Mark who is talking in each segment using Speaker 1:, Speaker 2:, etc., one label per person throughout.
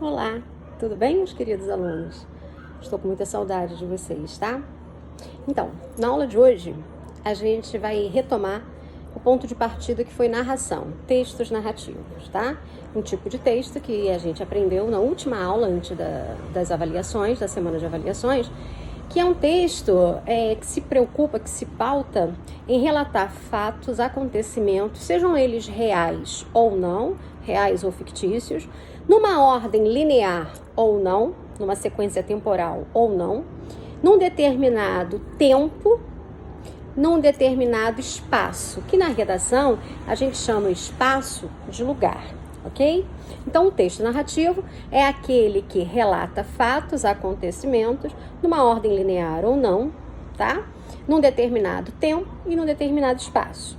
Speaker 1: Olá, tudo bem, meus queridos alunos? Estou com muita saudade de vocês, tá? Então, na aula de hoje, a gente vai retomar o ponto de partida que foi narração, textos narrativos, tá? Um tipo de texto que a gente aprendeu na última aula, antes das avaliações, da semana de avaliações, que é um texto que se preocupa, que se pauta em relatar fatos, acontecimentos, sejam eles reais ou não, reais ou fictícios, numa ordem linear ou não, numa sequência temporal ou não, num determinado tempo, num determinado espaço, que na redação a gente chama o espaço de lugar, ok? Então, o texto narrativo é aquele que relata fatos, acontecimentos, numa ordem linear ou não, tá? Num determinado tempo e num determinado espaço.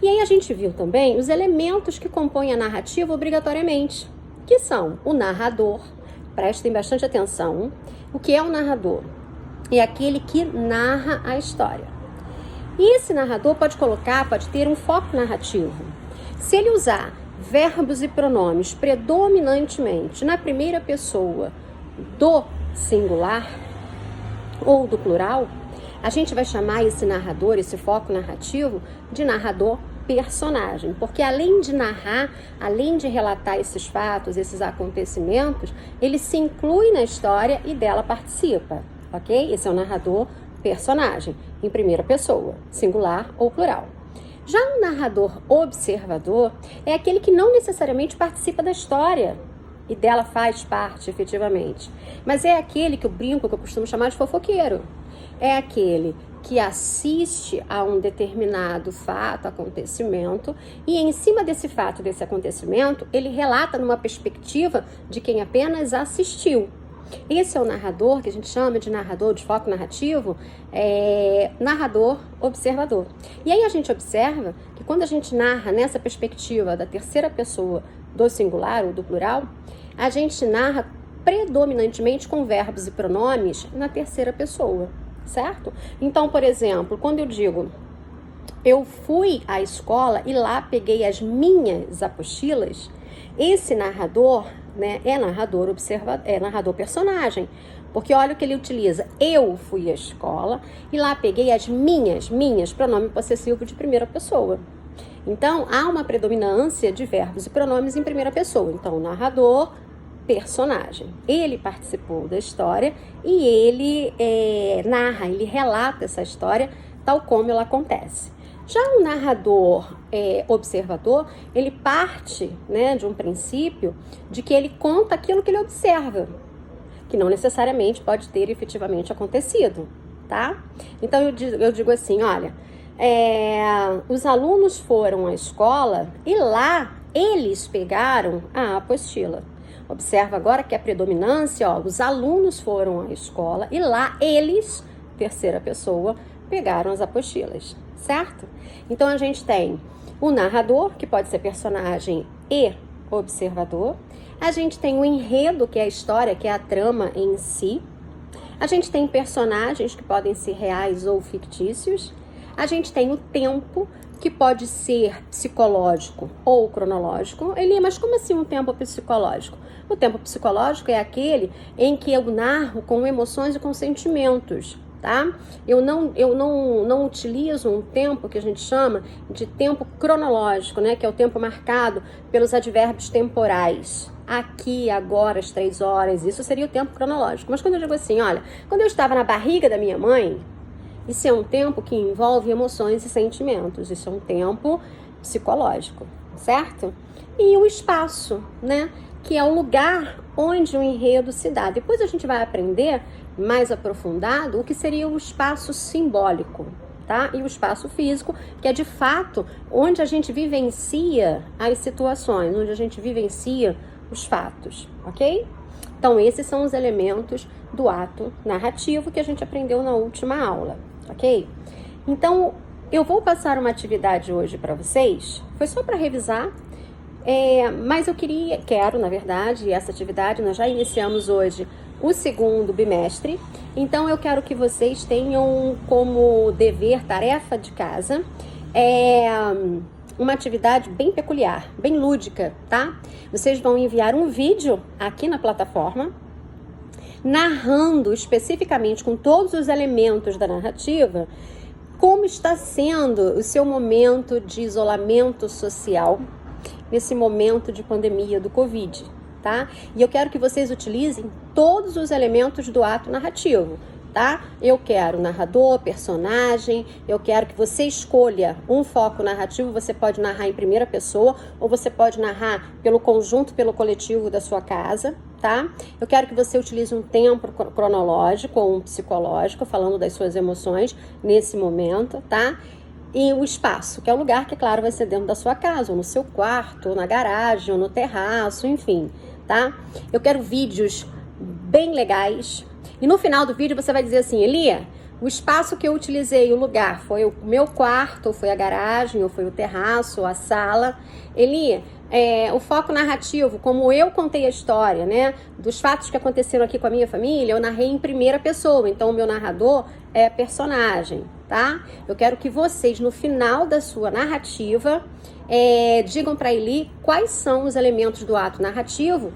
Speaker 1: E aí a gente viu também os elementos que compõem a narrativa obrigatoriamente, que são o narrador. Prestem bastante atenção. O que é o narrador? É aquele que narra a história. E esse narrador pode ter um foco narrativo. Se ele usar verbos e pronomes predominantemente na primeira pessoa do singular ou do plural, a gente vai chamar esse narrador, esse foco narrativo, de narrador personagem, porque além de narrar, além de relatar esses fatos, esses acontecimentos, ele se inclui na história e dela participa, ok? Esse é o narrador personagem, em primeira pessoa, singular ou plural. Já o narrador observador é aquele que não necessariamente participa da história e dela faz parte efetivamente, mas é aquele que que eu costumo chamar de fofoqueiro. É aquele que assiste a um determinado fato, acontecimento, e em cima desse fato, desse acontecimento, ele relata numa perspectiva de quem apenas assistiu. Esse é o narrador, que a gente chama de narrador de foco narrativo, narrador observador. E aí a gente observa que quando a gente narra nessa perspectiva da terceira pessoa do singular ou do plural, a gente narra predominantemente com verbos e pronomes na terceira pessoa, certo? Então, por exemplo, quando eu digo eu fui à escola e lá peguei as minhas apostilas, esse narrador, né, é narrador personagem, porque olha o que ele utiliza: eu fui à escola e lá peguei as minhas, pronome possessivo de primeira pessoa. Então, há uma predominância de verbos e pronomes em primeira pessoa. Então, o narrador, personagem. Ele participou da história e ele narra, ele relata essa história tal como ela acontece. Já o narrador observador, ele parte, né, de um princípio de que ele conta aquilo que ele observa, que não necessariamente pode ter efetivamente acontecido, tá? Então, eu digo assim, olha, os alunos foram à escola e lá eles pegaram a apostila. Observa agora que a predominância, os alunos foram à escola e lá eles, terceira pessoa, pegaram as apostilas, certo? Então a gente tem o narrador, que pode ser personagem e observador. A gente tem o enredo, que é a história, que é a trama em si. A gente tem personagens que podem ser reais ou fictícios. A gente tem o tempo, que pode ser psicológico ou cronológico. Mas como assim um tempo psicológico? O tempo psicológico é aquele em que eu narro com emoções e com sentimentos, tá? Eu não utilizo um tempo que a gente chama de tempo cronológico, né? Que é o tempo marcado pelos advérbios temporais. Aqui, agora, às 3 horas, isso seria o tempo cronológico. Mas quando eu digo assim, olha, quando eu estava na barriga da minha mãe, isso é um tempo que envolve emoções e sentimentos. Isso é um tempo psicológico, certo? E o espaço, né? Que é o lugar onde o enredo se dá. Depois a gente vai aprender mais aprofundado o que seria o espaço simbólico, tá? E o espaço físico, que é de fato onde a gente vivencia as situações, onde a gente vivencia os fatos, ok? Então, esses são os elementos do ato narrativo que a gente aprendeu na última aula, ok? Então, eu vou passar uma atividade hoje para vocês, foi só para revisar, mas quero, na verdade, essa atividade nós já iniciamos hoje o segundo bimestre, então eu quero que vocês tenham como dever, tarefa de casa, uma atividade bem peculiar, bem lúdica, tá? Vocês vão enviar um vídeo aqui na plataforma, narrando especificamente com todos os elementos da narrativa, como está sendo o seu momento de isolamento social, nesse momento de pandemia do Covid, tá? E eu quero que vocês utilizem todos os elementos do ato narrativo, tá? Eu quero narrador, personagem, eu quero que você escolha um foco narrativo, você pode narrar em primeira pessoa, ou você pode narrar pelo conjunto, pelo coletivo da sua casa, tá? Eu quero que você utilize um tempo cronológico ou um psicológico, falando das suas emoções nesse momento, tá? E o espaço, que é o lugar que, claro, vai ser dentro da sua casa, ou no seu quarto, ou na garagem, ou no terraço, enfim, tá? Eu quero vídeos bem legais. E no final do vídeo você vai dizer assim: Elia, o espaço que eu utilizei, o lugar, foi o meu quarto, ou foi a garagem, ou foi o terraço, ou a sala. Elia, o foco narrativo, como eu contei a história, né, dos fatos que aconteceram aqui com a minha família, eu narrei em primeira pessoa, então o meu narrador é personagem, tá? Eu quero que vocês, no final da sua narrativa, digam para Eli quais são os elementos do ato narrativo,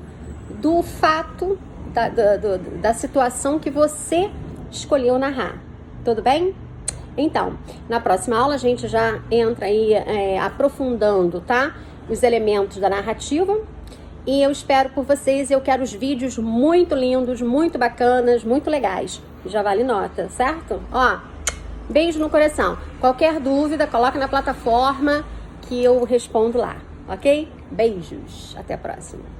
Speaker 1: do fato, da situação que você escolheu narrar. Tudo bem? Então, na próxima aula a gente já entra aí aprofundando, tá? Os elementos da narrativa. E eu espero por vocês. Eu quero os vídeos muito lindos, muito bacanas, muito legais. Já vale nota, certo? Ó, beijo no coração. Qualquer dúvida, coloca na plataforma que eu respondo lá, ok? Beijos. Até a próxima.